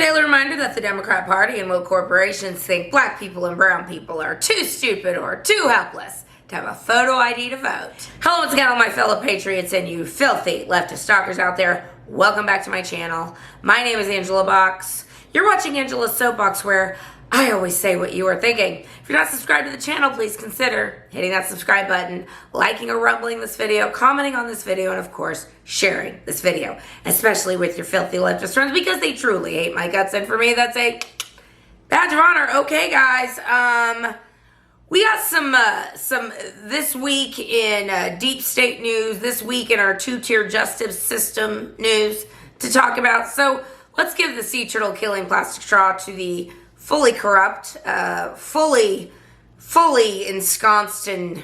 daily reminder that the Democrat Party and woke corporations think black people and brown people are too stupid or too helpless to have a photo ID to vote. Hello once again, all my fellow patriots and you filthy leftist stalkers out there. Welcome back to my channel. My name is Angela Box. You're watching Angela's Soapbox, where I always say what you are thinking. If you're not subscribed to the channel, please consider hitting that subscribe button, liking or rumbling this video, commenting on this video, and of course, sharing this video, especially with your filthy leftist friends, because they truly hate my guts, and for me, that's a badge of honor. Okay, guys, we got some this week in deep state news, this week in our two-tier justice system news to talk about. So let's give the sea turtle killing plastic straw to the fully corrupt, fully ensconced in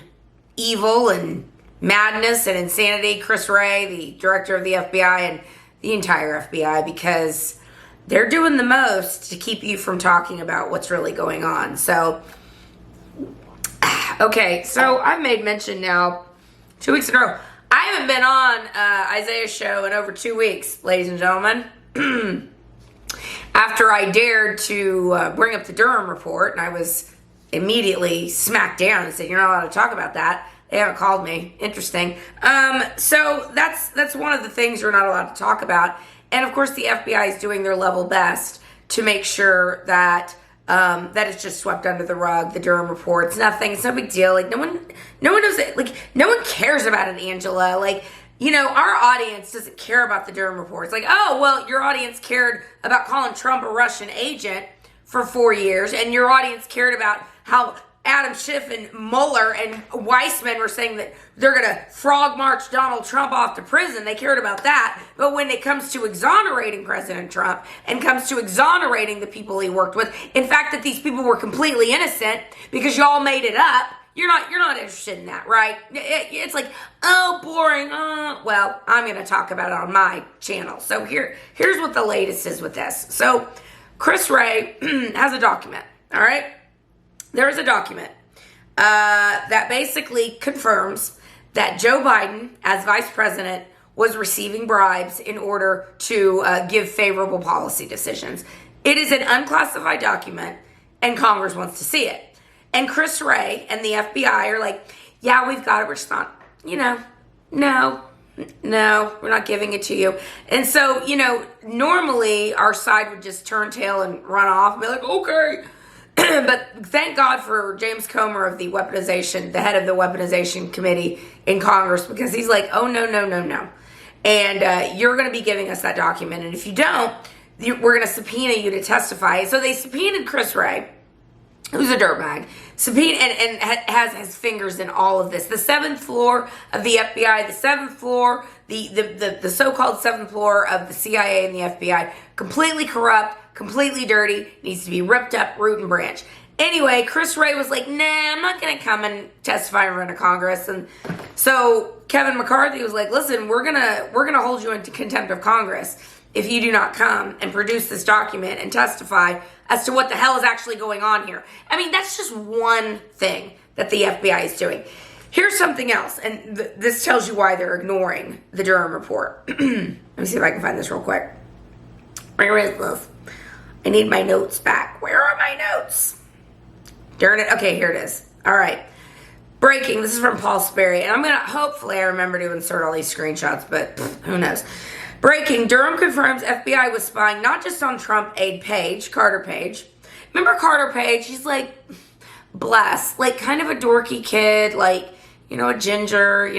evil and madness and insanity, Chris Wray, the director of the FBI, and the entire FBI, because they're doing the most to keep you from talking about what's really going on. So, okay, so I've made mention now 2 weeks in a row. I haven't been on Isaiah's show in over 2 weeks, ladies and gentlemen. After I dared to bring up the Durham report, and I was immediately smacked down and said, "You're not allowed to talk about that." They haven't called me. Interesting. So that's one of the things you're not allowed to talk about. And of course, the FBI is doing their level best to make sure that that it's just swept under the rug. The Durham report, it's nothing. It's no big deal. Like no one knows it. Like no one cares about it, Angela. Like, you know, our audience doesn't care about the Durham report. It's like, oh, well, your audience cared about calling Trump a Russian agent for 4 years, and your audience cared about how Adam Schiff and Mueller and Weissman were saying that they're going to frog march Donald Trump off to prison. They cared about that. But when it comes to exonerating President Trump and comes to exonerating the people he worked with, in fact, that these people were completely innocent because y'all made it up, You're not interested in that, right? It's like, oh, boring. Well, I'm going to talk about it on my channel. So here's what the latest is with this. So Chris Wray has a document, all right? There is a document that basically confirms that Joe Biden, as vice president, was receiving bribes in order to give favorable policy decisions. It is an unclassified document, and Congress wants to see it. And Chris Wray and the FBI are like, yeah, we've got it. We're just not, no, we're not giving it to you. And so, normally our side would just turn tail and run off and be like, okay. But thank God for James Comer of the weaponization, the head of the weaponization committee in Congress, because he's like, oh, no. And you're going to be giving us that document. And if you don't, we're going to subpoena you to testify. So they subpoenaed Chris Wray, who's a dirtbag, and has his fingers in all of this. The seventh floor of the FBI, the seventh floor, the so-called seventh floor of the CIA and the FBI, completely corrupt, completely dirty, needs to be ripped up root and branch. Anyway, Chris Wray was like, nah, I'm not going to come and testify in front of Congress. And so Kevin McCarthy was like, listen, we're gonna hold you into contempt of Congress if you do not come and produce this document and testify as to what the hell is actually going on here. I mean, that's just one thing that the FBI is doing. Here's something else, and this tells you why they're ignoring the Durham report. Let me see if I can find this real quick. Where is this? I need my notes back. Where are my notes? Darn it. Okay, here it is. All right. Breaking. This is from Paul Sperry, and I'm going to, hopefully I remember to insert all these screenshots, but who knows. Breaking, Durham confirms FBI was spying not just on Trump aide Page, Carter Page. Remember Carter Page? He's like, bless, like kind of a dorky kid, like, a ginger,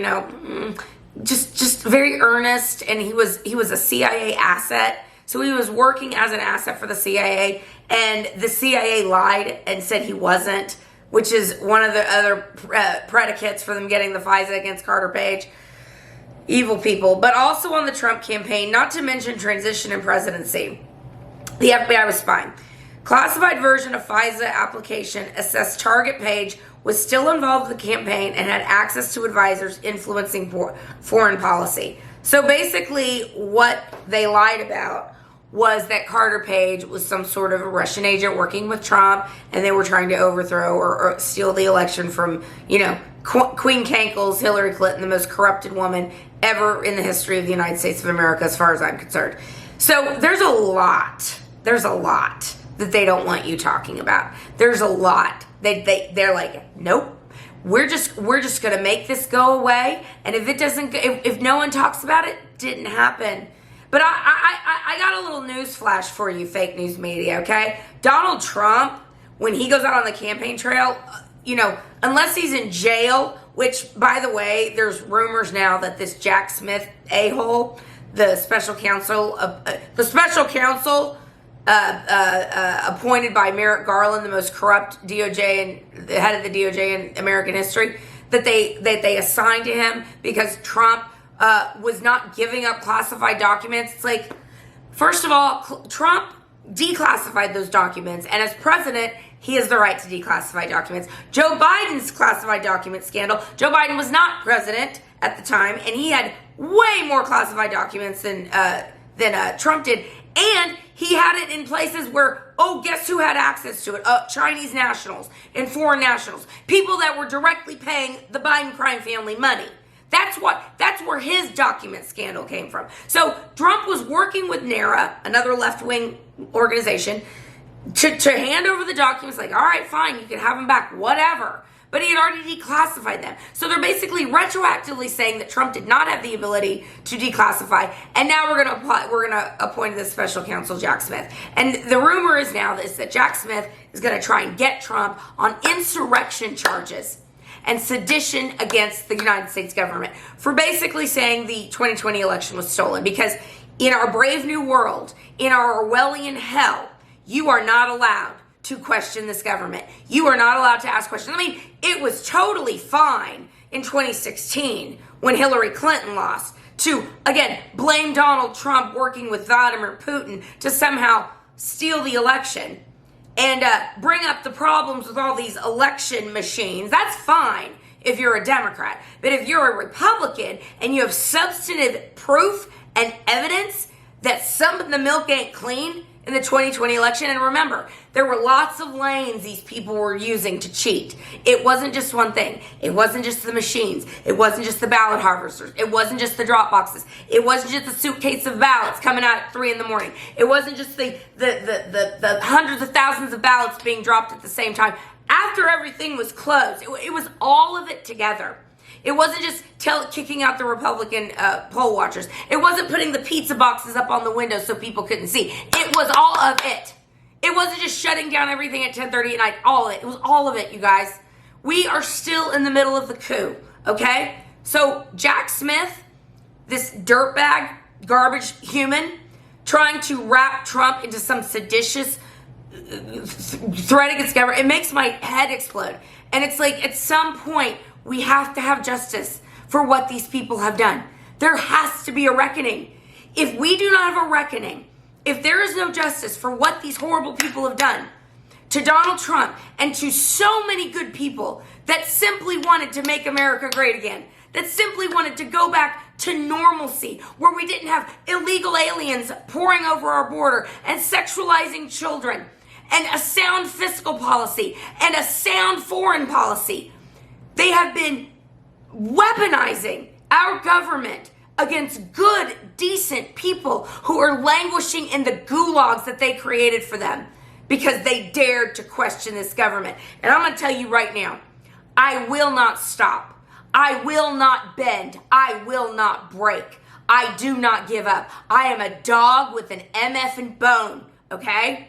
just very earnest. And he was a CIA asset. So he was working as an asset for the CIA, and the CIA lied and said he wasn't, which is one of the other predicates for them getting the FISA against Carter Page. Evil people. But also on the Trump campaign, not to mention transition and presidency, the FBI was spying. Classified version of FISA application assessed target Page was still involved in the campaign and had access to advisors influencing foreign policy. So basically what they lied about was that Carter Page was some sort of a Russian agent working with Trump, and they were trying to overthrow or steal the election from, Queen Cankles, Hillary Clinton, the most corrupted woman ever in the history of the United States of America, as far as I'm concerned. So there's a lot there's a lot that they don't want you talking about. There's a lot. They're like, nope. We're just going to make this go away. And if it doesn't, if no one talks about it, it didn't happen. But I got a little news flash for you, fake news media, okay? Donald Trump, when he goes out on the campaign trail, unless he's in jail, which, by the way, there's rumors now that this Jack Smith a-hole, the special counsel appointed by Merrick Garland, the most corrupt DOJ and the head of the DOJ in American history, that they assigned to him because Trump was not giving up classified documents. It's like, first of all, Trump declassified those documents, and as president, he has the right to declassify documents. Joe Biden's classified document scandal, Joe Biden was not president at the time, and he had way more classified documents than Trump did, and he had it in places where, guess who had access to it? Chinese nationals and foreign nationals, people that were directly paying the Biden crime family money. That's where his document scandal came from. So Trump was working with NARA, another left-wing organization, to hand over the documents, like, all right, fine, you can have them back, whatever. But he had already declassified them. So they're basically retroactively saying that Trump did not have the ability to declassify, and now we're gonna appoint this special counsel, Jack Smith. And the rumor is now that Jack Smith is gonna try and get Trump on insurrection charges and sedition against the United States government for basically saying the 2020 election was stolen. Because in our brave new world, in our Orwellian hell, you are not allowed to question this government. You are not allowed to ask questions. I mean, it was totally fine in 2016 when Hillary Clinton lost to, again, blame Donald Trump working with Vladimir Putin to somehow steal the election and bring up the problems with all these election machines. That's fine if you're a Democrat. But if you're a Republican and you have substantive proof and evidence that some of the milk ain't clean in the 2020 election, and remember, there were lots of lanes these people were using to cheat. It wasn't just one thing. It wasn't just the machines. It wasn't just the ballot harvesters. It wasn't just the drop boxes. It wasn't just the suitcase of ballots coming out at 3 a.m. It wasn't just the hundreds of thousands of ballots being dropped at the same time. After everything was closed, it was all of it together. It wasn't just kicking out the Republican poll watchers. It wasn't putting the pizza boxes up on the window so people couldn't see. It was all of it. It wasn't just shutting down everything at 10:30 at night. All of it. It was all of it, you guys. We are still in the middle of the coup, okay? So Jack Smith, this dirtbag, garbage human, trying to wrap Trump into some seditious threat against government, it makes my head explode. And it's like, at some point, we have to have justice for what these people have done. There has to be a reckoning. If we do not have a reckoning, if there is no justice for what these horrible people have done to Donald Trump and to so many good people that simply wanted to make America great again, that simply wanted to go back to normalcy, where we didn't have illegal aliens pouring over our border and sexualizing children, and a sound fiscal policy and a sound foreign policy. They have been weaponizing our government against good, decent people who are languishing in the gulags that they created for them because they dared to question this government. And I'm going to tell you right now, I will not stop. I will not bend. I will not break. I do not give up. I am a dog with an MF bone, okay?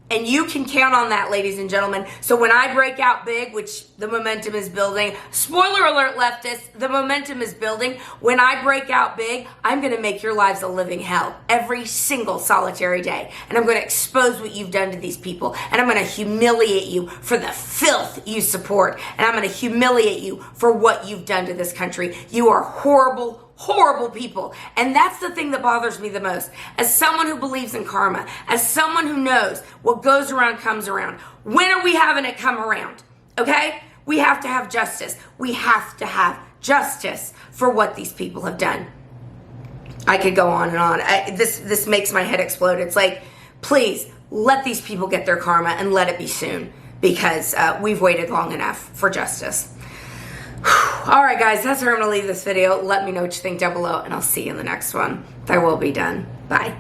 And you can count on that, ladies and gentlemen. So when I break out big, which the momentum is building, spoiler alert, leftists, the momentum is building. When I break out big, I'm going to make your lives a living hell every single solitary day. And I'm going to expose what you've done to these people. And I'm going to humiliate you for the filth you support. And I'm going to humiliate you for what you've done to this country. You are horrible, horrible people. And that's the thing that bothers me the most. As someone who believes in karma, as someone who knows what goes around comes around, when are we having it come around? Okay? We have to have justice. We have to have justice for what these people have done. I could go on and on. This makes my head explode. It's like, please let these people get their karma and let it be soon, because we've waited long enough for justice. All right, guys, that's where I'm going to leave this video. Let me know what you think down below, and I'll see you in the next one. I will be done. Bye.